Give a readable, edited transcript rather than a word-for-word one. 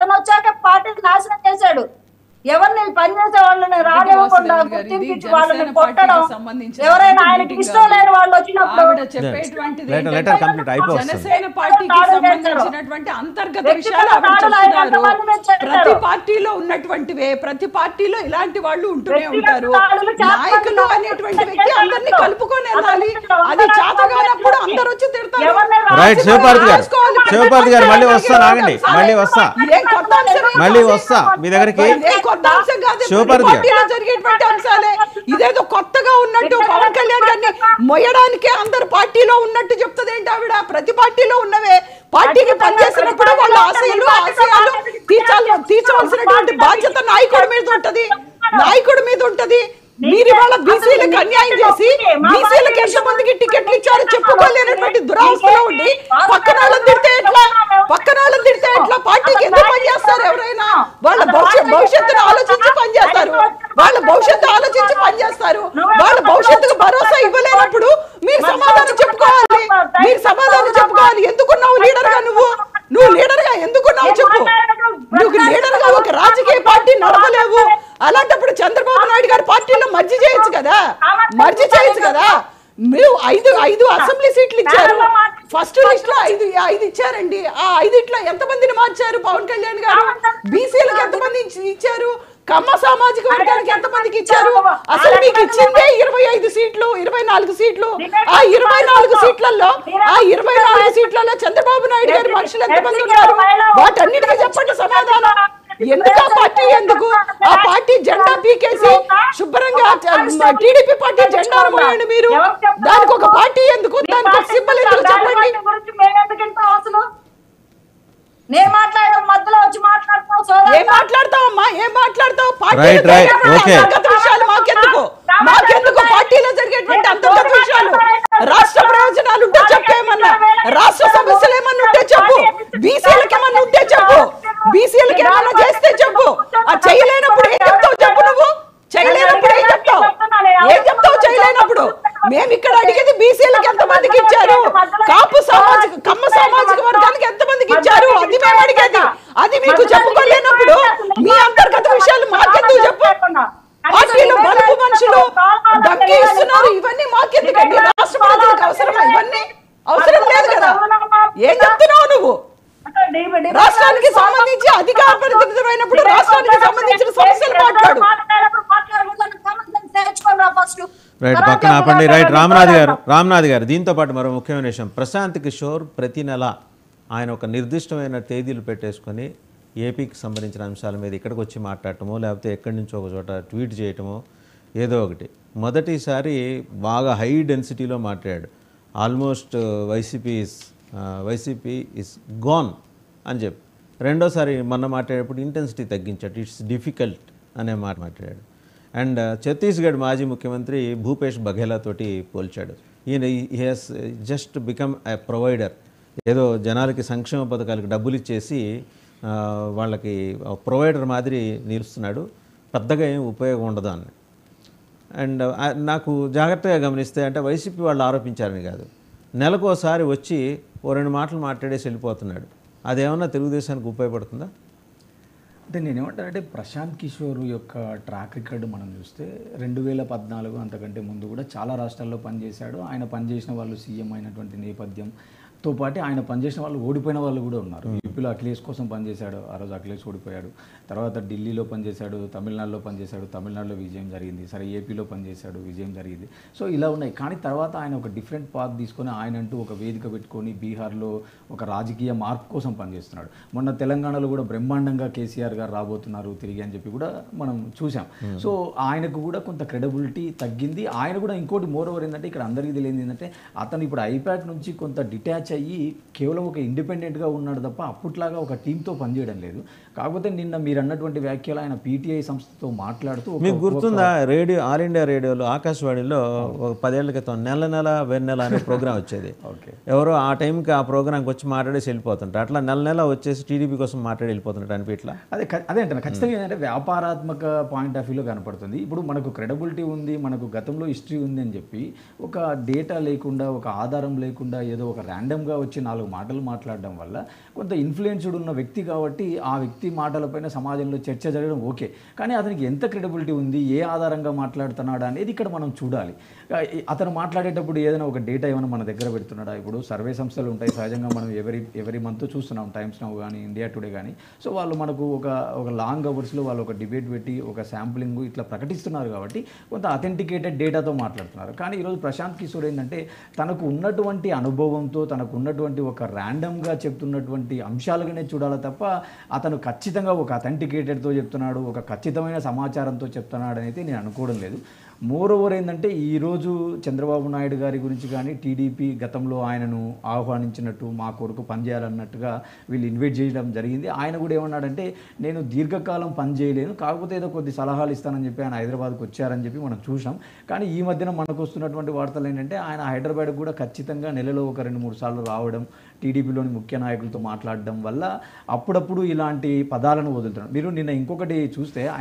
అతను వచ్చాక పార్టీ నాశనం చేశాడు. ఎవరిని పనిచేసే వాళ్ళని రానివ్వకుండా గుర్తింపించి వాళ్ళని కొట్టడం, ఎవరైనా ఆయనకి ఇష్టం లేని వాళ్ళు వచ్చినప్పుడు జనసేన పార్టీకి సంబంధించినటువంటి అంతర్గత విషయాలు ఆవిడ చెప్తున్నారు. ప్రతి పార్టీలో ఉన్నటువంటివే, ప్రతి పార్టీలో ఇలాంటి వాళ్ళు ఉంటూనే ఉంటారు. నాయకులు అనేటువంటి వ్యక్తి అందరినీ కలుపుకొని వెళ్ళాలి. అది చేతగానప్పుడు అందరూ వచ్చి తిడతారు. శివపార్తి గారు మళ్ళీ వస్తా, ఆగండి, మళ్ళీ వస్తా మీ దగ్గరికి. జరిగేటువంటి అంశాలే ఇదేదో కొత్తగా ఉన్నట్టు పవన్ కళ్యాణ్ గారిని మొయ్యడానికే అందరు పార్టీలో ఉన్నట్టు చెప్తుంది ఏంటి ఆవిడ? ప్రతి పార్టీలో ఉన్నవే. పార్టీకి పనిచేసినప్పుడు వాళ్ళ ఆశయాలు తీర్చవలసినటువంటి బాధ్యత నాయకుడి మీద ఉంటది. మీరు ఇవాళ బీసీలకు అన్యాయం చేసి బీసీలకు ఎంతమందికి టికెట్లు ఇచ్చారో చెప్పుకోలేనటువంటి దురావస్థలో ఉండి పక్కన వాళ్ళని తిడితే ఎట్లా? పార్టీకి ఎందుకు పనిచేస్తారు? ఎవరైనా వాళ్ళ భవిష్యత్తును ఆలోచించి పనిచేస్తారు. వాళ్ళ భవిష్యత్తుకు భరోసా ఇవ్వలేనప్పుడు మీరు సమాధానం చెప్పుకోవాలి. ఎందుకున్నావు లీడర్ గా? నువ్వు లీడర్ గా ఎందుకున్నావు చెప్పు. నువ్వు లీడర్ గా ఒక రాజకీయ పార్టీ నడపలేవు. అలాంటప్పుడు చంద్రబాబు నాయుడు గారి పార్టీలో మర్జీ చేయొచ్చు కదా. మీరు ఐదు అసెంబ్లీ సీట్లు ఇచ్చారు. ఫస్ట్ లిస్ట్ లో ఐదు ఇచ్చారండి. ఆ 5 ఎంతమందిని మార్చారు పవన్ కళ్యాణ్ గారు? బీసీలకు ఎంతమంది ఇచ్చారు? కమ్మ సామాజిక వర్గానికి ఎంతమందికి ఇచ్చారు? అసలు మీకు ఇచ్చిందే 24 సీట్లు. ఆ 24 సీట్లలో చంద్రబాబు నాయుడు గారి మనుషులు ఎంతమంది ఉన్నారు? వాటన్నిటికీ చెప్పండి సమాధానం. ఎందుకు ఆ పార్టీ? ఆ పార్టీ జెండా పీకేసి శుభ్రంగా టీడీపీ పార్టీ జెండా మోయండి మీరు. దానికి ఒక పార్టీ ఎందుకు? దానికి ఒక సింబల్ ఎందుకు చెప్పండి. నేను మాట్లాడే మధ్యలో వచ్చి ఏం మాట్లాడతావమ్మా? విషయాలు మాకెందుకు? పార్టీలో జరిగేటువంటి అంతర్గత విషయాలు, రాష్ట్ర ప్రయోజనాలు ఉంటే చెప్పేమన్నా, రాష్ట్ర సమస్యలు ఏమన్నా ఉంటే చెప్పు, బీసీలకు ఏమన్నా ఉంటే చెప్పు, బీసీలకు ఏమన్నా చేస్తే చెప్పు. ఆ చేయలేనప్పుడు ఏం చెప్తావు చెప్పు. నువ్వు చేయలేనప్పుడు ఏం చెప్తావు? మేము ఇక్కడ అడిగేది బీసీలకు ఎంతమందికి ఇచ్చారు, కమ్మ సామాజిక వర్గానికి ఎంతమందికి ఇచ్చారు, అది మేము అడిగేది. అది మీకు చెప్పుకోలేనప్పుడు మీ అంతర్గత విషయాలు మాకెందుకు చెప్పు. పార్టీలో బలుపు మనుషులు దక్కి ఇస్తున్నారు, ఇవన్నీ మాకెందుకండి? రాష్ట్ర ప్రజలకు అవసరమా? ఇవన్నీ అవసరం లేదు కదా. ఏం చెప్తున్నావు నువ్వు? రాష్ట్రానికి సంబంధించి అధికార పరిధిమైనప్పుడు రాష్ట్రానికి సంబంధించిన సమస్యలు మాట్లాడు. పక్కన ఆపండి. రామ్నాథ్ గారు దీంతో పాటు మరో ముఖ్యమైన విషయం, ప్రశాంత్ కిషోర్ ప్రతి నెల ఆయన ఒక నిర్దిష్టమైన తేదీలు పెట్టేసుకొని ఏపీకి సంబంధించిన అంశాల మీద ఇక్కడికి వచ్చి మాట్లాడటమో లేకపోతే ఎక్కడి నుంచో ఒక చోట ట్వీట్ చేయటమో ఏదో ఒకటి. మొదటిసారి బాగా హై డెన్సిటీలో మాట్లాడాడు. ఆల్మోస్ట్ వైసీపీ ఇస్ గాన్ అని చెప్పి. రెండోసారి మొన్న మాట్లాడేటప్పుడు ఇంటెన్సిటీ తగ్గించాడు. ఇట్స్ డిఫికల్ట్ అనే మాట మాట్లాడాడు. అండ్ ఛత్తీస్గఢ్ మాజీ ముఖ్యమంత్రి భూపేష్ బఘేలా తోటి పోల్చాడు. ఈయన he has just become a provider. ఏదో జనాలకి సంక్షేమ పథకాలకు డబ్బులు ఇచ్చేసి వాళ్ళకి ప్రొవైడర్ మాదిరి నిలుస్తున్నాడు, పెద్దగా ఏం ఉపయోగం ఉండదు అని. అండ్ నాకు జాగ్రత్తగా గమనిస్తే అంటే వైసీపీ వాళ్ళు ఆరోపించారని కాదు, నెలకోసారి వచ్చి 2 మాటలు మాట్లాడేసి వెళ్ళిపోతున్నాడు. అదేమన్నా తెలుగుదేశానికి ఉపయోగపడుతుందా? అంటే నేనేమంటానంటే ప్రశాంత్ కిషోర్ యొక్క ట్రాక్ రికార్డు మనం చూస్తే 2014 అంతకంటే ముందు కూడా చాలా రాష్ట్రాల్లో పనిచేశాడు. ఆయన పనిచేసిన వాళ్ళు సీఎం అయినటువంటి నేపథ్యంతో పాటు ఆయన పనిచేసిన వాళ్ళు ఓడిపోయిన వాళ్ళు కూడా ఉన్నారు. యూపీలో అఖిలేష్ కోసం పనిచేశాడు, ఆ రోజు అఖిలేష్ ఓడిపోయాడు. తర్వాత ఢిల్లీలో పనిచేశాడు, తమిళనాడులో పనిచేశాడు, తమిళనాడులో విజయం జరిగింది. సరే ఏపీలో పనిచేశాడు, విజయం జరిగింది. సో ఇలా ఉన్నాయి. కానీ తర్వాత ఆయన ఒక డిఫరెంట్ పాత్ తీసుకొని ఆయన అంటూ ఒక వేదిక పెట్టుకొని బీహార్లో ఒక రాజకీయ మార్పు కోసం పనిచేస్తున్నాడు. మొన్న తెలంగాణలో కూడా బ్రహ్మాండంగా కేసీఆర్ గారు రాబోతున్నారు తిరిగి అని చెప్పి కూడా మనం చూసాం. సో ఆయనకు కూడా కొంత క్రెడిబిలిటీ తగ్గింది. ఆయన కూడా ఇంకోటి మోర్ ఓవర్ ఏంటంటే ఇక్కడ అందరికీ తెలియదు ఏంటంటే అతను ఇప్పుడు ఐపాక్ నుంచి కొంత డిటాచ్ అయ్యి కేవలం ఒక ఇండిపెండెంట్గా ఉన్నాడు తప్ప అప్పట్లాగా ఒక టీంతో పనిచేయడం లేదు. కాకపోతే నిన్న మీరు అన్నటువంటి వ్యాఖ్యలు ఆయన పీటీఐ సంస్థతో మాట్లాడుతూ, మీకు గుర్తుందా ఆల్ ఇండియా రేడియోలో ఆకాశవాణిలో ఒక 10 ఏళ్ల క్రితం నెల వెన్నెల అనే ప్రోగ్రామ్ వచ్చేది. ఎవరో ఆ టైంకి ఆ ప్రోగ్రామ్కి వచ్చి మాట్లాడేసి వెళ్ళిపోతుంటారు. అట్లా నెల వచ్చేసి టీడీపీ కోసం మాట్లాడి వెళ్ళిపోతుంటారు అనిపి ఇట్లా. అదే అంటే ఖచ్చితంగా ఏంటంటే వ్యాపారాత్మక పాయింట్ ఆఫ్ వ్యూలో కనపడుతుంది. ఇప్పుడు మనకు క్రెడిబిలిటీ ఉంది, మనకు గతంలో హిస్టరీ ఉంది అని చెప్పి ఒక డేటా లేకుండా, ఒక ఆధారం లేకుండా ఏదో ఒక ర్యాండమ్ ర్యాండమ్గా వచ్చి 4 మాటలు మాట్లాడడం వల్ల కొంత ఇన్ఫ్లుయెన్స్డ్ ఉన్న వ్యక్తి కాబట్టి ఆ వ్యక్తి మాటలపైన సమాజంలో చర్చ జరగడం ఓకే, కానీ అతనికి ఎంత క్రెడిబిలిటీ ఉంది, ఏ ఆధారంగా మాట్లాడుతున్నాడా అనేది ఇక్కడ మనం చూడాలి. అతను మాట్లాడేటప్పుడు ఏదైనా ఒక డేటా ఏమైనా మన దగ్గర పెడుతున్నాడా? ఇప్పుడు సర్వే సంస్థలు ఉంటాయి సహజంగా, మనం ఎవరి మంత్ చూస్తున్నాం, టైమ్స్ నౌ కానీ ఇండియా టుడే కానీ. సో వాళ్ళు మనకు ఒక లాంగ్ అవర్స్లో వాళ్ళు ఒక డిబేట్ పెట్టి ఒక శాంప్లింగ్ ఇట్లా ప్రకటిస్తున్నారు కాబట్టి కొంత అథెంటికేటెడ్ డేటాతో మాట్లాడుతున్నారు. కానీ ఈరోజు ప్రశాంత్ కిషోర్ ఏంటంటే తనకు ఉన్నటువంటి అనుభవంతో, తనకు ఉన్నటువంటి ఒక ర్యాండమ్గా చెప్తున్నటువంటి అంశాలుగానే చూడాలి తప్ప అతను ఖచ్చితంగా ఒక అథెంటికేటెడ్తో చెప్తున్నాడు, ఒక ఖచ్చితమైన సమాచారంతో చెప్తున్నాడు అనేది నేను అనుకోవడం లేదు. మోర్ ఓవర్ ఏంటంటే ఈరోజు చంద్రబాబు నాయుడు గారి గురించి కానీ టీడీపీ గతంలో ఆయనను ఆహ్వానించినట్టు మా కొరకు పనిచేయాలన్నట్టుగా వీళ్ళు ఇన్వైట్ చేయడం జరిగింది. ఆయన కూడా ఏమన్నాడంటే నేను దీర్ఘకాలం పనిచేయలేను, కాకపోతే ఏదో కొద్ది సలహాలు ఇస్తానని చెప్పి ఆయన హైదరాబాద్కు వచ్చారని చెప్పి మనం చూసాం. కానీ ఈ మధ్యన మనకు వస్తున్నటువంటి వార్తలు ఏంటంటే ఆయన హైదరాబాద్ కూడా ఖచ్చితంగా నెలలో ఒక 2-3 సార్లు రావడం, టీడీపీలోని ముఖ్య నాయకులతో మాట్లాడడం వల్ల అప్పుడప్పుడు ఇలాంటి పదాలను వదులుతున్నాడు. మీరు నిన్న ఇంకొకటి చూస్తే